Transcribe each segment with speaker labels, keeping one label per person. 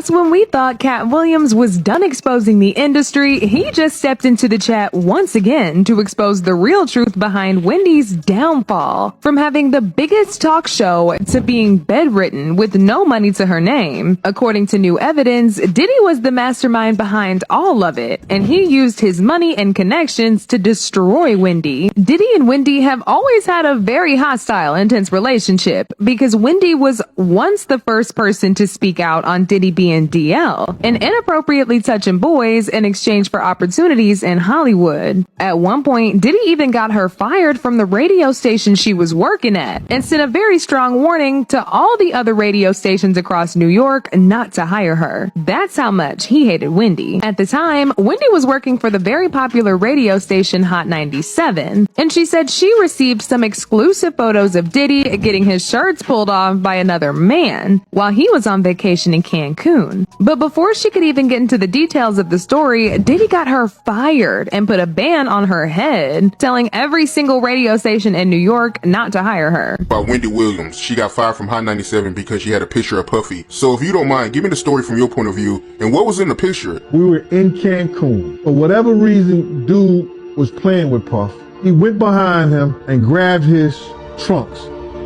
Speaker 1: Just when we thought Katt Williams was done exposing the industry, he just stepped into the chat once again to expose the real truth behind Wendy's downfall. From having the biggest talk show to being bedridden with no money to her name. According to new evidence, Diddy was the mastermind behind all of it, and he used his money and connections to destroy Wendy. Diddy and Wendy have always had a very hostile, intense relationship because Wendy was once the first person to speak out on Diddy being DL and inappropriately touching boys in exchange for opportunities in Hollywood. At one point, Diddy even got her fired from the radio station she was working at and sent a very strong warning to all the other radio stations across New York not to hire her. That's how much he hated Wendy. At the time, Wendy was working for the very popular radio station Hot 97, and she said she received some exclusive photos of Diddy getting his shirts pulled off by another man while he was on vacation in Cancun. But before she could even get into the details of the story, Diddy got her fired and put a ban on her head, telling every single radio station in New York not to hire her.
Speaker 2: By Wendy Williams, she got fired from Hot 97 because she had a picture of Puffy. So if you don't mind, give me the story from your point of view and what was in the picture.
Speaker 3: We were in Cancun. For whatever reason, dude was playing with Puff. He went behind him and grabbed his trunks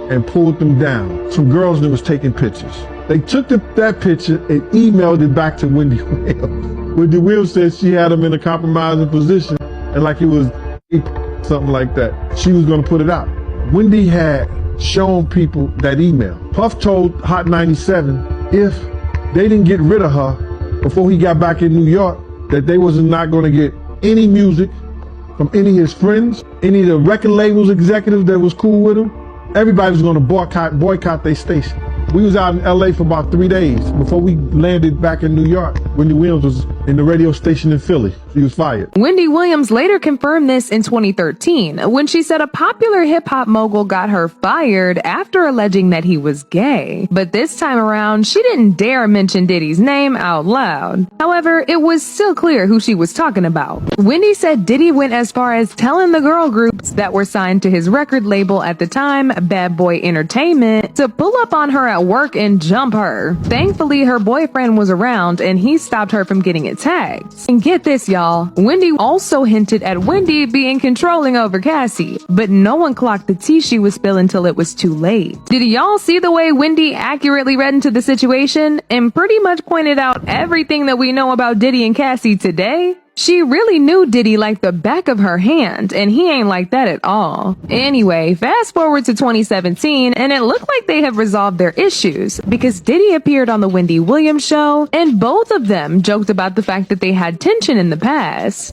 Speaker 3: and pulled them down. Some girls that was taking pictures. They took that picture and emailed it back to Wendy Williams. Wendy Williams said she had him in a compromising position and like it was something like that. She was going to put it out. Wendy had shown people that email. Puff told Hot 97 if they didn't get rid of her before he got back in New York, that they was not going to get any music from any of his friends, any of the record labels executives that was cool with him. Everybody was going to boycott their station. We was out in LA for about 3 days before we landed back in New York. Wendy Williams was in the radio station in Philly. She was fired.
Speaker 1: Wendy Williams later confirmed this in 2013 when she said a popular hip-hop mogul got her fired after alleging that he was gay. But this time around, she didn't dare mention Diddy's name out loud. However, it was still clear who she was talking about. Wendy said Diddy went as far as telling the girl groups that were signed to his record label at the time, Bad Boy Entertainment, to pull up on her at work and jump her. Thankfully, her boyfriend was around and he stopped her from getting attacked. And get this, y'all, Wendy also hinted at Wendy being controlling over Cassie, but no one clocked the tea she was spilling till it was too late. Did y'all see the way Wendy accurately read into the situation and pretty much pointed out everything that we know about Diddy and Cassie today? She really knew Diddy like the back of her hand, and he ain't like that at all. Anyway, fast forward to 2017, and it looked like they have resolved their issues, because Diddy appeared on the Wendy Williams Show, and both of them joked about the fact that they had tension in the past.